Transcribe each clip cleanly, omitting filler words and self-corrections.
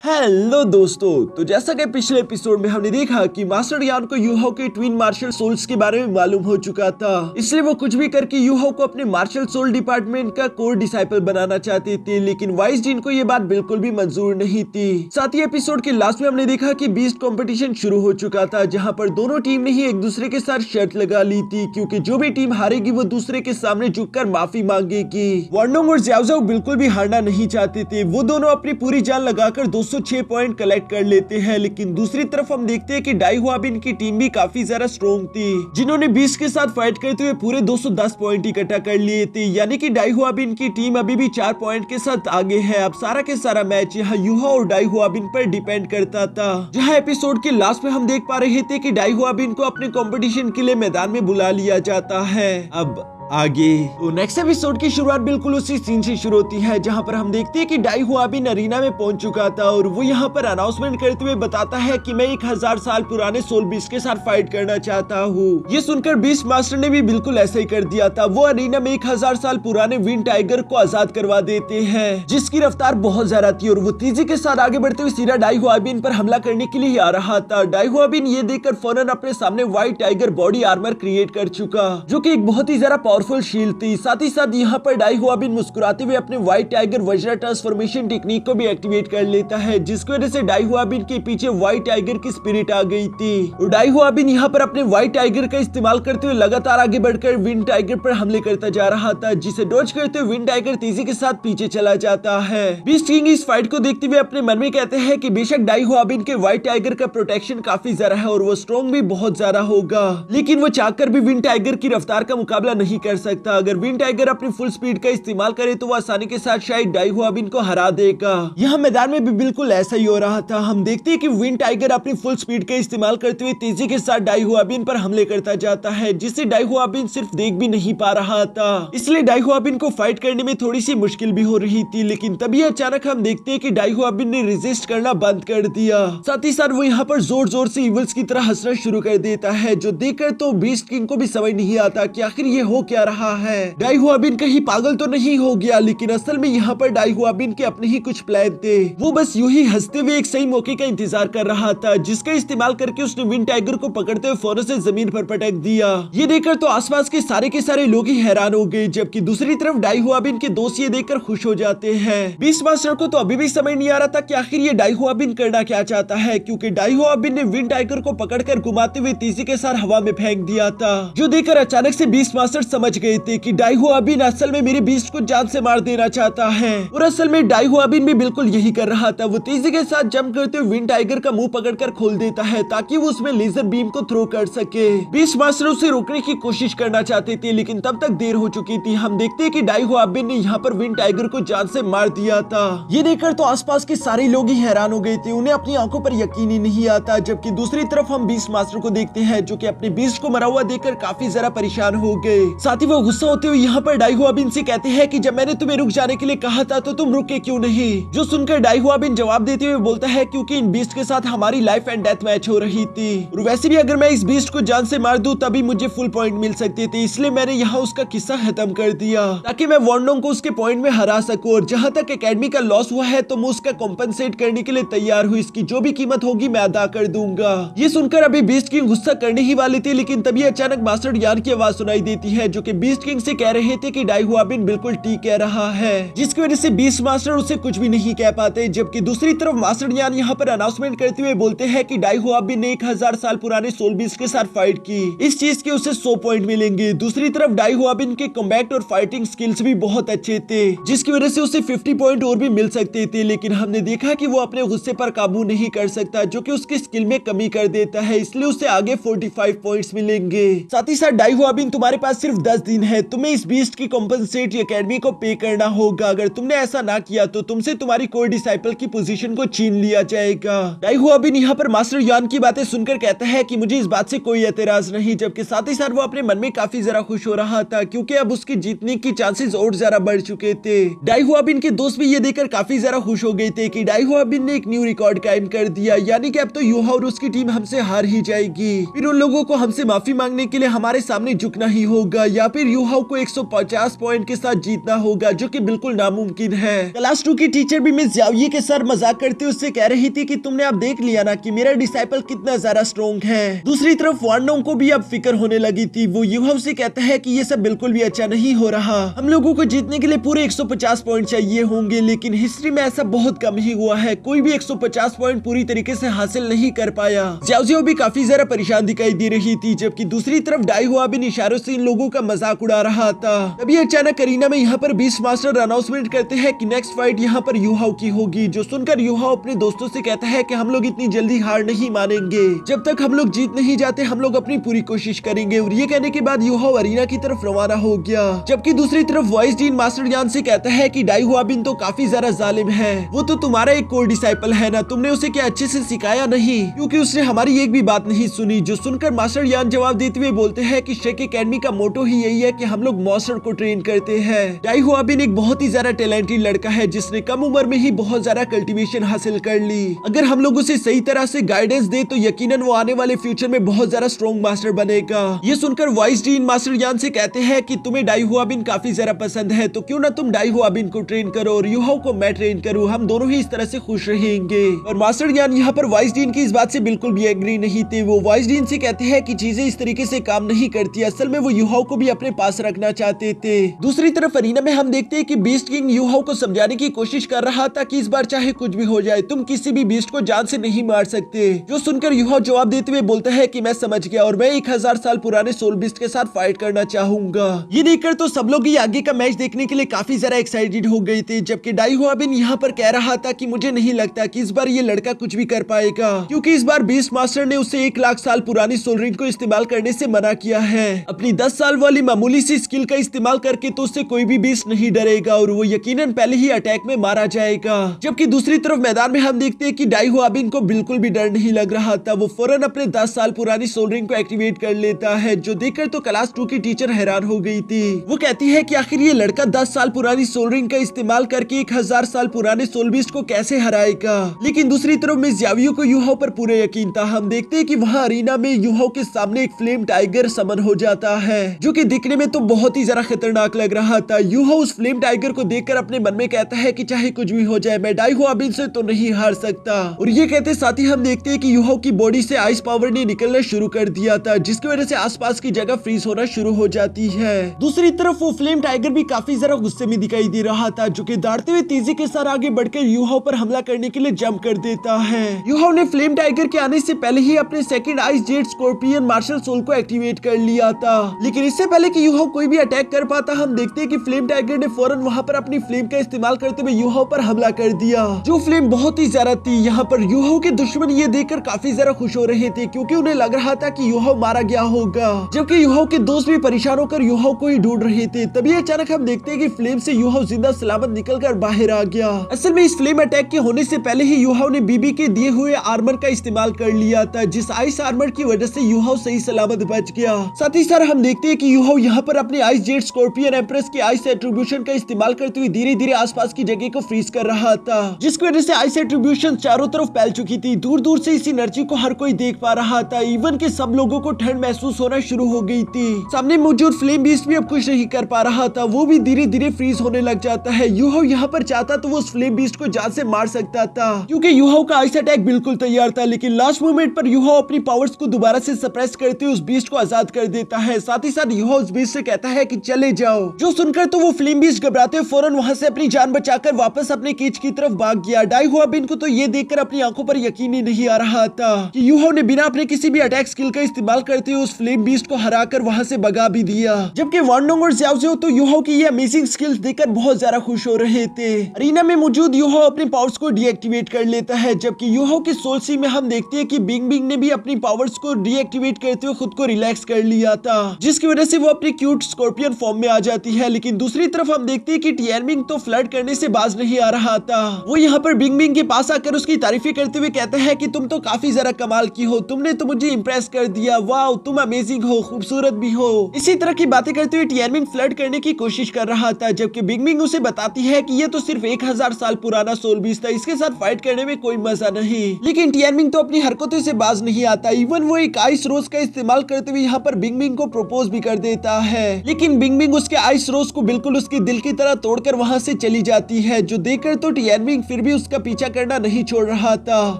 Hello दोस्तों, तो जैसा कि पिछले एपिसोड में हमने देखा कि मास्टर यान को यूहो के ट्विन मार्शल सोल्स के बारे में मालूम हो चुका था, इसलिए वो कुछ भी करके यूहो को अपने मार्शल सोल डिपार्टमेंट का कोर डिसाइपल बनाना चाहते थे, लेकिन वाइस जीन को ये बात बिल्कुल भी मंजूर नहीं थी। साथ ही एपिसोड के लास्ट में हमने देखा कि बीस्ट कंपटीशन शुरू हो चुका था, जहाँ पर दोनों टीम ने ही एक दूसरे के साथ शर्त लगा ली थी, क्योंकि जो भी टीम हारेगी वो दूसरे के सामने झुककर माफी मांगेगी। वांडोंग और ज़्याओ बिल्कुल भी हारना नहीं चाहते थे, वो दोनों अपनी पूरी जान लगाकर 206 पॉइंट कलेक्ट कर लेते हैं। लेकिन दूसरी तरफ हम देखते हैं कि डाई हुआबिन की टीम भी काफी ज्यादा स्ट्रॉन्ग थी, जिन्होंने 20 के साथ फाइट करते हुए पूरे 210 पॉइंट इकट्ठा कर लिए थे, यानी कि डाई हुआबिन की टीम अभी भी 4 पॉइंट के साथ आगे है। अब सारा के सारा मैच यहाँ यूहो और डाई हुआबिन पर डिपेंड करता था, जहाँ एपिसोड के लास्ट में हम देख पा रहे थे कि डाई हुआबिन को अपने कंपटीशन के लिए मैदान में बुला लिया जाता है। अब आगे तो नेक्स्ट एपिसोड की शुरुआत बिल्कुल उसी सीन से शुरू होती है, जहां पर हम देखते हैं कि डाई हुआबिन अरीना में पहुंच चुका था और वो यहां पर अनाउंसमेंट करते हुए बताता है कि मैं 1000 साल पुराने सोल बीस्ट के साथ फाइट करना चाहता हूं। ये सुनकर बीस्ट मास्टर ने भी बिल्कुल ऐसा ही कर दिया था। वो अरीना में 1000 साल पुराने विंड टाइगर को आजाद करवा देते हैं, जिसकी रफ्तार बहुत ज्यादा थी और वो तेजी के साथ आगे बढ़ते हुए सीधा डाई हुआबिन पर हमला करने के लिए आ रहा था। डाई हुआबिन ये देखकर फौरन अपने सामने white tiger body armour create कर चुका, जो कि एक बहुत ही ज्यादा पावरफुल शील्ड थी। साथ ही साथ यहाँ पर डाई हुआबिन मुस्कुराते हुए अपने white tiger Vajra transformation technique को भी एक्टिवेट कर लेता है, जिसकी वजह से डाई हुआबिन के पीछे व्हाइट टाइगर की स्पिरिट आ गई थी और डाई हुआबिन यहाँ पर अपने व्हाइट टाइगर का इस्तेमाल करते हुए लगातार आगे बढ़कर विंड टाइगर पर हमले करता जा रहा था, जिसे डॉज करते हुए विंड टाइगर तेजी के साथ पीछे चला जाता है। बीस्ट किंग इस फाइट को देखते हुए अपने मन में कहते हैं कि बेशक डाई हुआबिन के व्हाइट टाइगर का प्रोटेक्शन काफी ज्यादा है और वो स्ट्रॉन्ग भी बहुत ज्यादा होगा, लेकिन वो चाहकर भी विंड टाइगर की रफ्तार का मुकाबला नहीं कर सकता। अगर विंड टाइगर अपनी फुल स्पीड का इस्तेमाल करे तो वो आसानी के साथ शायद डाई हुआबिन को हरा देगा। यहाँ मैदान में भी बिल्कुल ऐसा ही हो रहा था। हम देखते हैं कि विंड टाइगर अपनी फुल स्पीड का इस्तेमाल करते हुए तेजी के साथ डाई हुआबिन पर हमले करता जाता है, जिससे डाई हुआबिन सिर्फ देख भी नहीं पा रहा था, इसलिए डाई हुआबिन को फाइट करने में थोड़ी सी मुश्किल भी हो रही थी। लेकिन तभी अचानक हम देखते हैं कि डाई हुआबिन ने रेजिस्ट करना बंद कर दिया। साथ ही साथ वो यहाँ पर जोर जोर से इविल्स की तरह हंसना शुरू कर देता है, जो देखकर तो बीस्ट किंग को भी समझ नहीं आता कि आखिर ये हो क्या रहा है। डाई हुआबिन कहीं पागल तो नहीं हो गया, लेकिन असल में यहाँ पर डाई हुआबिन के अपने ही कुछ प्लान थे। वो बस यूं ही हंसते हुए एक सही मौके का इंतजार कर रहा था, जिसका इस्तेमाल करके उसने विंड टाइगर को पकड़ते हुए फौरन से जमीन पर पटक दिया। ये देखकर तो आसपास के सारे लोग ही हैरान हो गए, जबकि दूसरी तरफ डाई हुआबिन के दोस्त ये देखकर खुश हो जाते हैं। बीस्ट मास्टर को तो अभी भी समझ नहीं आ रहा था कि आखिर ये डाई हुआबिन करना क्या चाहता है, क्योंकि डाई हुआबिन ने विंड टाइगर को पकड़कर घुमाते हुए तेजी के साथ हवा में फेंक दिया था, जो देखकर अचानक से बीस्ट मास्टर समझ गए थे कि डाई हुआबिन असल में मेरे बीस्ट को जान से मार देना चाहता है। और असल में डाई हुआबिन भी बिल्कुल यही कर रहा था। वो तेजी के साथ जंप करते हुए विंड टाइगर का मुंह पकड़कर खोल देता है, ताकि वो उसमें लेजर बीम को थ्रो कर सके। बीस्ट मास्टर उसे रोकने की कोशिश करना चाहते थे, लेकिन तब तक देर हो चुकी थी। हम देखते हैं कि डाई हुआबिन ने यहाँ पर विंड टाइगर को जान से मार दिया था। ये देखकर तो आसपास के सारे लोग ही हैरान हो गए थे, उन्हें अपनी आंखों पर यकीन ही नहीं आता। जबकि दूसरी तरफ हम बीस्ट मास्टर को देखते हैं, जो कि अपने बीस्ट को मरा हुआ देखकर काफी ज्यादा परेशान हो गए। साथ ही वो गुस्सा होते हुए यहाँ पर डाई हुआबिन से कहते हैं कि जब मैंने तुम्हें रुक जाने के लिए कहा था तो तुम रुके क्यों नहीं। जो सुनकर डाई हुआबिन जवाब देते हुए बोलता है क्योंकि इन बीस्ट के साथ हमारी लाइफ एंड डेथ मैच हो रही थी, और वैसे भी अगर मैं इस बीस्ट को जान से मार दूं तभी मुझे फुल पॉइंट मिल सकते थे, इसलिए मैंने यहाँ उसका किस्सा खत्म कर दिया ताकि मैं वांडोंग को उसके पॉइंट में हरा सकूं। और जहाँ तक एकेडमी का लॉस हुआ है तो मैं उसका कॉम्पनसेट करने के लिए तैयार हूँ, इसकी जो भी कीमत होगी मैं अदा कर दूंगा। ये सुनकर अभी बीस्ट किंग गुस्सा करने ही वाली थी, लेकिन तभी अचानक मास्टर यान की आवाज सुनाई देती है, जो कि बीस्ट किंग से कह रहे थे कि डाई हुआबिन बिल्कुल ठीक कह रहा है, जिसकी वजह से बीस्ट मास्टर उसे कुछ भी नहीं कह पाते। जबकि दूसरी तरफ मास्टर यान यहाँ पर अनाउंसमेंट करते हुए बोलते हैं कि डाई हुआबिन ने 1000 साल पुराने सोल बीस्ट के साथ फाइट की, इस चीज के उसे 100 पॉइंट मिलेंगे। दूसरी तरफ डाई हुआबिन के कॉम्बैट और फाइटिंग स्किल्स भी बहुत अच्छे थे, जिसकी वजह से उसे 50 पॉइंट और भी मिल सकते थे, लेकिन हमने देखा कि वो अपने गुस्से पर काबू नहीं कर सकता, जो कि उसकी स्किल में कमी कर देता है, इसलिए उसे आगे 45 पॉइंट्स मिलेंगे। साथ ही साथ डाई हुआबिन तुम्हारे पास सिर्फ 10 दिन है, तुम्हें इस बीस्ट की कॉम्पनसेट एकेडमी को पे करना होगा। अगर तुमने ऐसा ना किया तो तुमसे तुम्हारी कोर डिसाइपल की पोजीशन को छीन लिया जाएगा। डाई हुआबिन यहाँ पर मास्टर यान की बातें सुनकर कहता है कि मुझे इस बात से कोई एतराज नहीं, जबकि साथ ही साथ वो अपने मन में काफी ज्यादा खुश हो रहा था, क्योंकि अब उसके जीतने की चांसेस और ज्यादा बढ़ चुके थे। डाई हुआबिन के दोस्त भी ये देखकर काफी ज्यादा खुश हो गए थे कि डाई हुआबिन ने एक न्यू रिकॉर्ड कायम कर दिया, यानी कि अब तो यूहो और उसकी टीम हमसे हार ही जाएगी, फिर उन लोगों को हमसे माफी मांगने के लिए हमारे सामने झुकना ही होगा, या फिर यूहाओ को 150 पॉइंट के साथ जीतना होगा, जो कि बिल्कुल नामुमकिन है। क्लास 2 की टीचर भी मिस ज़ाओयी के सर मजाक करते हुए उससे कह रही थी कि तुमने अब देख लिया ना कि मेरा डिसाइपल कितना ज्यादा स्ट्रॉन्ग है। दूसरी तरफ वान डोंग को भी अब फिक्र होने लगी थी। वो यूहाओ से कहता है कि ये सब बिल्कुल भी अच्छा नहीं हो रहा, हम लोगों को जीतने के लिए पूरे 150 पॉइंट चाहिए होंगे, लेकिन हिस्ट्री में ऐसा बहुत कम ही हुआ है, कोई भी 150 पॉइंट पूरी तरीके से हासिल नहीं कर पाया। ज़ाओ भी काफी ज्यादा परेशान दिखाई दे रही थी, जबकि दूसरी तरफ डाई हुआ भी इशारों से इन लोगों का मजाक उड़ा रहा था। तभी अचानक करीना में यहाँ पर बीस्ट मास्टर अनाउंसमेंट करते हैं कि नेक्स्ट फाइट यहाँ पर यूहाओ की होगी, जो सुनकर यूहाओ अपने दोस्तों से कहता है कि हम लोग इतनी जल्दी हार नहीं मानेंगे, जब तक हम लोग जीत नहीं जाते हम लोग अपनी पूरी कोशिश करेंगे। और ये कहने के बाद यूहाओ अरीना की तरफ रवाना हो गया, जबकि दूसरी तरफ वाइस डीन मास्टर यान से कहता है कि डाई हुआ बिन तो काफी ज्यादा जालिम है, वो तो तुम्हारा एक कोर डिसाइपल है ना, तुमने उसे क्या अच्छे से सिखाया नहीं, क्योंकि उसने हमारी एक भी बात नहीं सुनी। जो सुनकर मास्टर यान जवाब देते हुए बोलते हैं कि शेक एकेडमी का मोटो ही यही है कि हम लोग मॉन्स्टर को ट्रेन करते हैं। डाई हुआ बिन एक बहुत ही ज्यादा टैलेंटेड लड़का है, जिसने कम उम्र में ही बहुत ज्यादा कल्टीवेशन हासिल कर ली। अगर हम लोग उसे सही तरह से गाइडेंस दे तो यकीनन वो आने वाले फ्यूचर में बहुत ज्यादा स्ट्रॉन्ग मास्टर बनेगा। ये सुनकर वाइस डीन मास्टर यान से कहते हैं कि तुम्हें डाई हुआ बिन काफी ज्यादा पसंद है, तो क्यों ना तुम डाई हुआ बिन को ट्रेन करो और यूहाओ को मैं ट्रेन करूँ, हम दोनों ही इस तरह से खुश रहेंगे। और मास्टर यान यहाँ पर वाइस डीन की इस बात से बिल्कुल भी एग्री नहीं थे। वो वाइस डीन से कहते हैं कि चीजें इस तरीके से काम नहीं करती, असल में वो यूहाओ को भी अपने पास रखना चाहते थे। दूसरी तरफ अरीना में हम देखते हैं कि बीस्ट किंग यूहाओ को समझाने की कोशिश कर रहा था कि इस बार चाहे कुछ भी हो जाए तुम किसी भी बीस्ट को जान से नहीं मार सकते। जो सुनकर यूहाओ जवाब देते हुए बोलता है कि मैं समझ गया और मैं 1000 साल पुराने सोल बीस्ट के साथ फाइट करना चाहूंगा। ये देखकर तो सब लोग ही आगे का मैच देखने के लिए काफी ज्यादा एक्साइटेड हो गए थे, जबकि डाई हुआ बिन यहाँ पर कह रहा था कि मुझे नहीं लगता कि इस बार ये लड़का कुछ भी कर पाएगा, क्योंकि इस बार बीस्ट मास्टर ने उसे 1 लाख साल पुरानी सोल रिंग को इस्तेमाल करने से मना किया है। अपनी 10 साल वाली मामूली सी स्किल का इस्तेमाल करके तो उससे कोई भी बीस्ट नहीं डरेगा और वो यकीनन पहले ही अटैक में मारा जाएगा। जबकि दूसरी तरफ मैदान में हम देखते हैं कि डाई हुआ बिन को बिल्कुल भी डर नहीं लग रहा था। वो फौरन अपने 10 साल पुरानी सोल रिंग को एक्टिवेट कर लेता है, जो देखकर तो क्लास 2 की टीचर हैरान हो गई थी। वो कहती है कि आखिर ये लड़का 10 साल पुरानी सोल रिंग का इस्तेमाल करके 1000 साल पुराने सोल बीस्ट को कैसे हराएगा। लेकिन दूसरी तरफ मिस ज़ाओयी को यूहाओ पर पूरे यकीन था। हम देखते हैं कि वहाँ अरीना में यूहाओ के सामने एक फ्लेम टाइगर समन हो जाता है, जो कि दिखने में तो बहुत ही जरा खतरनाक लग रहा था। यूहाओ उस फ्लेम टाइगर को देखकर अपने मन में कहता है कि चाहे कुछ भी हो जाए मैं डाई हुआ बिन से तो नहीं हार सकता। और ये कहते साथ ही हम देखते हैं कि यूहाओ की बॉडी से आइस पावर ने निकलना शुरू कर दिया था, जिसकी वजह से आसपास की जगह फ्रीज होना शुरू हो जाती है। दूसरी तरफ वो फ्लेम टाइगर भी काफी जरा गुस्से में दिखाई दे रहा था, जो कि दौड़ते हुए तेजी के साथ आगे बढ़कर यूहाओ पर हमला करने के लिए जंप कर देता है। यूहाओ ने फ्लेम टाइगर के आने से पहले ही अपने second ice jet scorpion martial soul को एक्टिवेट कर लिया था, लेकिन इससे पहले कि यूहाओ कोई भी अटैक कर पाता हम देखते हैं कि फ्लेम टाइगर ने फौरन वहां पर अपनी फ्लेम का इस्तेमाल करते हुए यूहाओ पर हमला कर दिया, जो फ्लेम बहुत ही ज्यादा थी। यहाँ पर यूहाओ के दुश्मन ये देखकर काफी ज्यादा खुश हो रहे थे, क्योंकि उन्हें लग रहा था कि यूहाओ मारा गया होगा, जबकि यूहाओ के दोस्त भी परेशान होकर यूहाओ को ही ढूंढ रहे थे। तभी अचानक हम देखते हैं कि फ्लेम से यूहाओ जिंदा सलामत निकलकर बाहर आ गया। असल में इस फ्लेम अटैक के होने से पहले ही यूहाओ ने बीबी के दिए हुए आर्मर का इस्तेमाल कर लिया था, जिस आइस आर्मर की वजह से यूहाओ सही सलामत बच गया। साथ ही साथ हम देखते हैं कि यूहाओ यहाँ पर अपने आइस जेट स्कॉर्पियन एम्प्रेस के आइस एट्रीब्यूशन का इस्तेमाल करते हुए धीरे धीरे आसपास की जगह को फ्रीज कर रहा था, जिसकी वजह से आइस एट्रीब्यूशन चारों तरफ फैल चुकी थी। दूर दूर से इस एनर्जी को हर कोई देख पा रहा था, इवन के सब लोगों को ठंड महसूस होना शुरू हो गई थी। सामने मौजूद फ्लेम बीस्ट भी अब कुछ नहीं कर पा रहा था, वो भी धीरे धीरे फ्रीज होने लग जाता है। यूहाओ यहाँ पर चाहता तो वो उस फ्लेम बीस्ट को जान से मार सकता था, क्योंकि यूहाओ का आइस अटैक बिल्कुल तैयार था, लेकिन लास्ट मोमेंट पर यूहाओ अपनी पावर्स को दोबारा से सप्रेस करते हुए उस बीस्ट को आजाद कर देता है। साथ ही साथ यूहाओ उस बीस्ट से कहता है कि चले जाओ, जो सुनकर तो वो फ्लेम बीस्ट घबराते हुए फौरन वहां से अपनी जान बचाकर वापस अपने केज की तरफ भाग गया। डाई हुआ बिन को तो ये देखकर अपनी आंखों पर यकीन ही नहीं आ रहा था कि यूहाओ ने बिना अपने किसी भी अटैक स्किल का इस्तेमाल करते हुए उस फ्लेम बीस्ट को हराकर वहां से भगा भी दिया। जबकि वान डोंग और ज़ाओ तो यूहाओ की ये अमेजिंग स्किल्स देखकर बहुत ज्यादा खुश हो रहे थे। अरीना में मौजूद यूहाओ अपने पावर्स को डीएक्टिवेट कर लेता है, जबकि यूहाओ की सोल सी में हम देखते हैं कि बिंग बिंग ने भी अपनी पावर्स को डीएक्टिवेट करते हुए खुद को रिलैक्स कर लिया था, जिसकी वजह से वो अपनी क्यूट स्कॉर्पियन फॉर्म में आ जाती है। लेकिन दूसरी तरफ हम देखते हैं कि टियानमिंग तो फ्लर्ट करने से बाज नहीं आ रहा था। वो यहाँ पर बिंग बिंग के पास आकर उसकी तारीफें करते हुए कहता है कि तुम तो काफी जरा कमाल की हो, तुमने तो मुझे इंप्रेस कर दिया, वाह तुम अमेजिंग हो, खूबसूरत भी हो। इसी तरह की बातें करते हुए टियानमिंग फ्लर्ट करने की कोशिश कर रहा था, जबकि बिंग बिंग उसे बताती है कि ये तो सिर्फ 1000 साल पुराना सोल बीस्ट था, इसके साथ फाइट करने में कोई मजा नहीं। लेकिन टियानमिंग तो अपनी हरकतों से बाज नहीं आता, इवन वो एक आइस रोज का इस्तेमाल करते हुए यहाँ पर बिंग बिंग को प्रपोज भी कर देता है, लेकिन बिंग बिंग उसके आइस रोज को बिल्कुल उसके दिल की तरह तोड़कर वहाँ से चली जाती है, जो देखकर तो टियान बिंग फिर भी उसका पीछा करना नहीं छोड़ रहा था।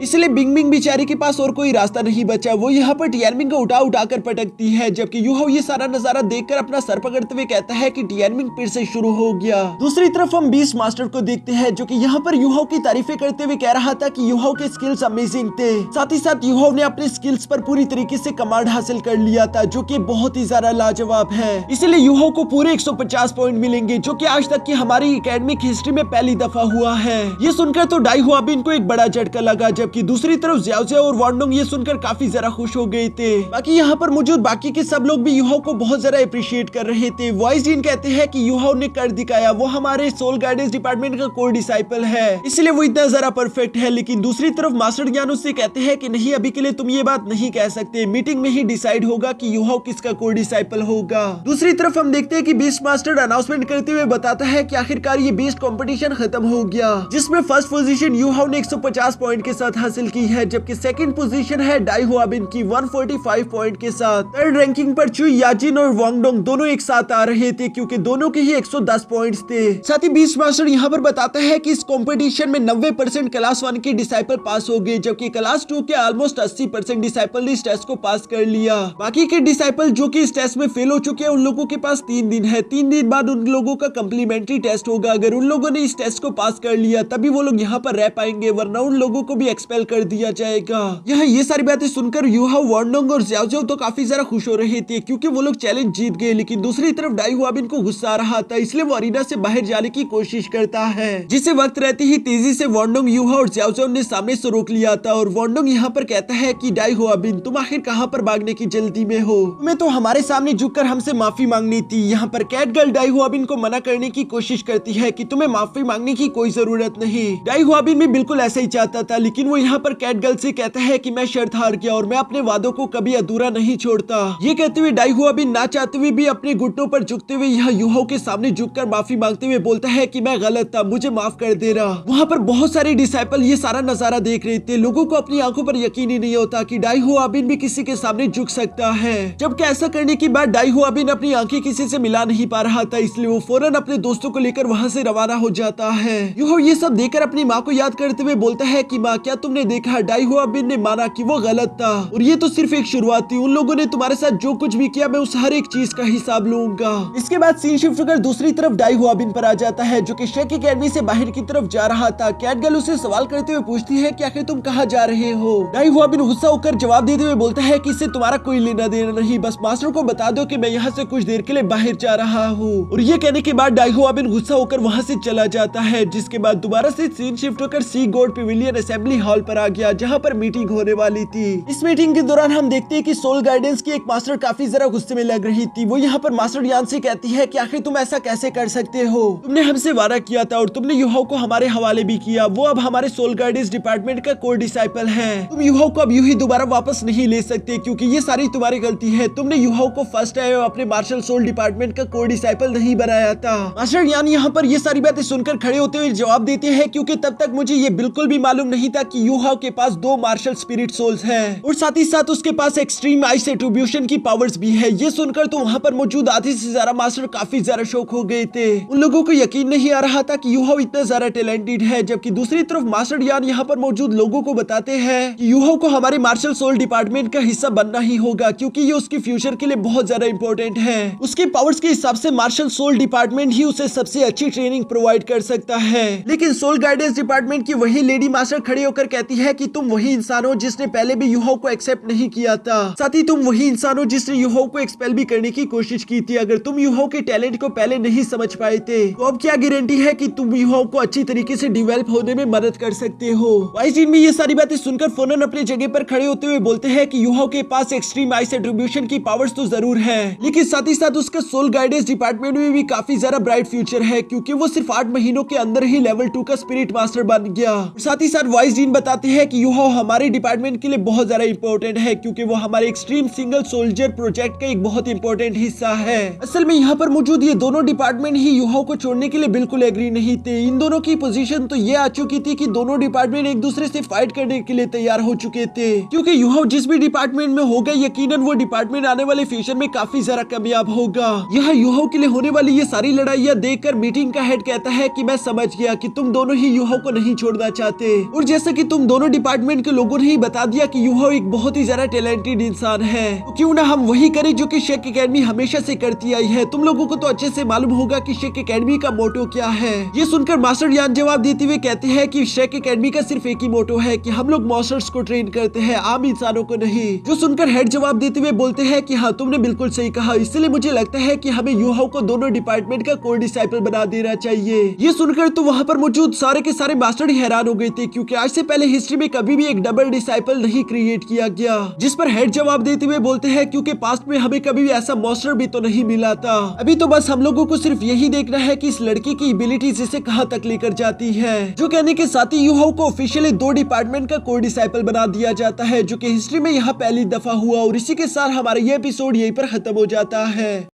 इसलिए बिंग बिंग बेचारी के पास और कोई रास्ता नहीं बचा। वो यहाँ पर टियान बिंग को उठा कर पटकती है, जबकि यूहाओ ये सारा नजारा देखकर अपना सर पकड़ते हुए कहता है कि टियान बिंग फिर से शुरू हो गया। दूसरी तरफ हम बीस्ट मास्टर को देखते हैं, जो कि यहाँ पर यूहाओ की तारीफें करते हुए कह रहा था कि यूहाओ के स्किल्स अमेजिंग थे। साथ ही साथ यूहाओ ने अपने स्किल्स पर पूरी तरीके से कमांड हासिल कर लिया था, जो कि बहुत ही ज्यादा लाजवाब है। इसलिए यूहाओ को पूरे 150 पॉइंट मिलेंगे, जो कि आज तक की हमारी एकेडमिक हिस्ट्री में पहली दफा हुआ है। ये सुनकर तो डाई हुआबिन को एक बड़ा झटका लगा, जबकि दूसरी तरफ ज़्याओ ज़्याओ और वांडोंग ये सुनकर काफी ज्यादा खुश हो गए थे। बाकी यहाँ पर मौजूद बाकी के सब लोग भी यूहाओ को बहुत ज्यादा अप्रिशिएट कर रहे थे। वॉइस जीन कहते हैं कि यूहाओ ने कर दिखाया, वो हमारे सोल गाइडेंस डिपार्टमेंट का कोर डिसाइपल है, इसलिए वो इतना जरा परफेक्ट है। लेकिन दूसरी तरफ मास्टर ज्ञान उससे कहते हैं कि नहीं, अभी के लिए तुम ये बात नहीं कह सकते, मीटिंग में ही डिसाइड होगा कि यूहाओ किसका कोर डिसाइपल होगा। दूसरी तरफ हम देखते हैं कि बीस्ट मास्टर अनाउंसमेंट करते हुए बताता है कि आखिरकार ये बीस्ट कंपटीशन खत्म हो गया, जिसमें फर्स्ट पोजीशन यूहाओ ने 150 पॉइंट के साथ हासिल की है, जबकि सेकंड पोजीशन है डाई हुआबिन की 145 पॉइंट के साथ। थर्ड रैंकिंग पर चुई याजिन और वांगडोंग दोनों एक साथ आ रहे थे, क्योंकि दोनों के ही 110 पॉइंट्स थे। साथ ही बीस्ट मास्टर यहाँ पर बताता है कि इस कंपटीशन में 90% क्लास 1 के डिसाइपल पास हो गए, जबकि क्लास 2 के ऑलमोस्ट 80% डिसाइपल ने इस टेस्ट को पास कर लिया। बाकी के डिसाइपल जो कि इस टेस्ट में फेल हो चुके हैं, उन लोगों के पास 3 दिन है। 3 दिन बाद उन लोगों का कम्प्लीमेंट्री टेस्ट होगा। अगर उन लोगों ने इस टेस्ट को पास कर लिया तभी वो लोग यहाँ पर रह पाएंगे, वरना उन लोगों को भी एक्सपेल कर दिया जाएगा। यहाँ ये सारी बातें सुनकर यूहाओ, वांडोंग और ज़्याओ ज़्याओ तो काफी ज्यादा खुश हो रहे थे, क्योंकि वो लोग चैलेंज जीत गए। लेकिन दूसरी तरफ डाई हुआबिन को गुस्सा आ रहा था, इसलिए वो अरीना से बाहर जाने की कोशिश करता है, जिसे वक्त रहते ही तेजी से वांडोंग, यूहाओ और ज़्याओ ज़्याओ ने सामने से रोक लिया था। और वांडोंग यहाँ पर कहता है कि डाई हुआबिन, तुम आखिर कहाँ पर भागने की जल्दी में हो? तुम्हें तो हमारे सामने झुककर हमसे माफी मांगनी थी। यहाँ पर कैट गर्ल डाई हुआबिन को मना करने की कोशिश करती है कि तुम्हें माफी मांगने की कोई जरूरत नहीं। डाई हुआबिन भी बिल्कुल ऐसा ही चाहता था, लेकिन वो यहाँ पर कैट गर्ल से कहता है कि मैं शर्त हार गया और मैं अपने वादों को कभी अधूरा नहीं छोड़ता। ये कहते हुए डाई हुआबिन ना चाहते हुए भी अपने घुटनों पर झुकते हुए यहाँ यूहाओ के सामने झुककर माफी मांगते हुए बोलता है कि मैं गलत था, मुझे माफ कर दे रहा। वहाँ पर बहुत सारे डिसाइपल ये सारा नजारा देख रहे थे। लोगों को अपनी आंखों पर यकीन ही नहीं होता कि डाई हुआबिन भी किसी के सामने झुक सकता है, जबकि ऐसा करने के बाद डाई हुआबिन अपनी आंखें किसी से मिला नहीं पा रहा था, इसलिए वो फौरन अपने दोस्तों को लेकर वहाँ से रवाना हो जाता है। यूहाओ ये सब देखकर अपनी माँ को याद करते हुए बोलता है कि माँ, क्या तुमने देखा, डाई हुआबिन ने माना कि वो गलत था और ये तो सिर्फ एक शुरुआत थी। उन लोगों ने तुम्हारे साथ जो कुछ भी किया, मैं उस हर एक चीज का हिसाब लूंगा। इसके बाद सीन शिफ्ट कर दूसरी तरफ डाई हुआबिन पर आ जाता है, जो कि शेक एकेडमी से बाहर की तरफ जा रहा था। कैट गर्ल उसे सवाल करते हुए पूछती है कि आखिर तुम कहाँ जा रहे हो? डाई हुआबिन गुस्सा होकर जवाब देते हुए बोलता है कि इससे तुम्हारा कोई लेना देना नहीं, बस मास्टर को बता दो कि मैं यहाँ से कुछ देर के लिए बाहर जा रहा हूँ। और ये कहने के बाद डाई हुआबिन गुस्सा होकर वहाँ से चला जाता है, जिसके बाद दोबारा से सीन शिफ्ट होकर सी गॉड पेविलियन असेंबली हॉल पर आ गया, जहाँ पर मीटिंग होने वाली थी। इस मीटिंग के दौरान हम देखते हैं कि सोल गाइडेंस की एक मास्टर काफी जरा गुस्से में लग रही थी। वो यहाँ पर मास्टर यान से कहती है कि आखिर तुम ऐसा कैसे कर सकते हो? तुमने हमसे वादा किया था और तुमने यूहाओ को हमारे हवाले भी किया। वो अब हमारे सोल गाइडेंस डिपार्टमेंट का कोर डिसाइपल है। तुम यूहाओ को अब यूं ही दोबारा वापस नहीं ले सकते, क्योंकि ये सारी तुम्हारी गलती है। तुमने यूहाओ को फर्स्ट टाइम अपने मार्शल सोल डिपार्टमेंट का कोर डिसाइपल नहीं बनाया था। मास्टर यान यहाँ पर ये सारी बातें सुनकर खड़े होते हुए जवाब देते हैं, क्योंकि तब तक मुझे ये बिल्कुल भी मालूम नहीं था कि यूहाओ के पास 2 मार्शल स्पिरिट सोल्स हैं और साथ ही साथ उसके पास एक्सट्रीम आइस एट्रीब्यूशन की पावर्स भी है। ये सुनकर तो वहाँ पर मौजूद आधे से ज्यादा मास्टर काफी ज्यादा शौक हो गए थे। उन लोगों को यकीन नहीं आ रहा था कि यूहाओ इतना ज्यादा टैलेंटेड है। जबकि दूसरी तरफ मास्टर यान यहाँ पर मौजूद लोगों को बताते हैं कि यूहाओ को हमारे मार्शल सोल डिपार्टमेंट का हिस्सा बनना ही होगा, क्योंकि ये उसके फ्यूचर के लिए बहुत ज्यादा इंपॉर्टेंट है। उसके पावर्स के हिसाब से मार्शल सोल डिपार्टमेंट ही उसे सबसे अच्छी ट्रेनिंग प्रोवाइड कर सकता है। लेकिन सोल गाइडेंस डिपार्टमेंट की वही लेडी मास्टर खड़ी होकर कहती है कि तुम वही इंसान हो जिसने पहले भी यूहाओ को एक्सेप्ट नहीं किया था। साथ ही तुम वही इंसान हो जिसने यूहाओ को एक्सपेल भी करने की कोशिश की थी। अगर तुम यूहाओ के टैलेंट को पहले नहीं समझ पाए थे, तो अब क्या गारंटी है कि तुम यूहाओ को अच्छी तरीके से डेवलप होने में मदद कर सकते हो? वाइस जीन भी ये सारी बातें सुनकर फौरन अपने जगह पर खड़े होते हुए बोलते हैं कि यूहाओ के पास एक्सट्रीम आइस एट्रीब्यूशन की पावर्स तो जरूर है, लेकिन साथ ही साथ उसका सोल गाइडेंस डिपार्टमेंट में भी काफी ज्यादा ब्राइट फ्यूचर है, क्योंकि वो सिर्फ 8 महीनों के अंदर ही लेवल 2 का स्पिरिट मास्टर बन गया। साथ ही साथ वाइस जीन बताते हैं कि यूहाओ हमारे डिपार्टमेंट के लिए बहुत ज्यादा इंपॉर्टेंट है, क्योंकि वो हमारे एक्सट्रीम सिंगल सोल्जर प्रोजेक्ट का एक बहुत इंपॉर्टेंट हिस्सा है। असल में यहाँ पर मौजूद ये दोनों डिपार्टमेंट ही यूहाओ को छोड़ने के लिए बिल्कुल एग्री नहीं थे। इन दोनों की पोजीशन तो ये आ चुकी थी कि दोनों डिपार्टमेंट एक दूसरे से फाइट करने के लिए तैयार हो चुके थे, क्योंकि यूहाओ जिस भी डिपार्टमेंट में होगा, यकीनन वो डिपार्टमेंट आने वाले फ्यूचर में काफी काफी ज्यादा कामयाब होगा। यहाँ यूहो के लिए होने वाली ये सारी लड़ाइयाँ देखकर मीटिंग का हेड कहता है कि मैं समझ गया कि तुम दोनों ही यूहो को नहीं छोड़ना चाहते, और जैसा कि तुम दोनों डिपार्टमेंट के लोगों ने ही बता दिया कि यूहो एक बहुत ही ज्यादा टैलेंटेड इंसान है, तो क्यों ना हम वही करें जो कि शेक एकेडमी हमेशा से करती आई है। तुम लोगों को तो अच्छे से मालूम होगा कि शेक एकेडमी का मोटो क्या है। ये सुनकर मास्टर यान जवाब देते हुए कहते हैं कि शेक एकेडमी का सिर्फ एक ही मोटो है कि हम लोग मॉन्स्टर्स को ट्रेन करते हैं, आम इंसानों को नहीं। जो सुनकर हेड जवाब देते हुए बोलते हैं कि हाँ तुमने बिल्कुल सही कहा, इसलिए मुझे लगता है कि हमें यूहो को दोनों डिपार्टमेंट का कोर डिसाइपल बना देना चाहिए। ये सुनकर तो वहाँ पर मौजूद सारे के सारे मास्टर ही हैरान हो गए थे, क्योंकि आज से पहले हिस्ट्री में कभी भी एक डबल डिसाइपल नहीं क्रिएट किया गया। जिस पर हेड जवाब देते हुए बोलते हैं क्योंकि पास्ट में हमें कभी भी ऐसा मॉन्स्टर भी तो नहीं मिला था। अभी तो बस हम लोगों को सिर्फ यही देखना है कि इस लड़की की एबिलिटीज इसे कहाँ तक लेकर जाती है। जो कहने के साथ ही यूहो को ऑफिशियली 2 डिपार्टमेंट का कोर डिसाइपल बना दिया जाता है, जो कि हिस्ट्री में यहाँ पहली दफा हुआ। और इसी के साथ हमारा ये एपिसोड यहीं पर खत्म हो जाता है।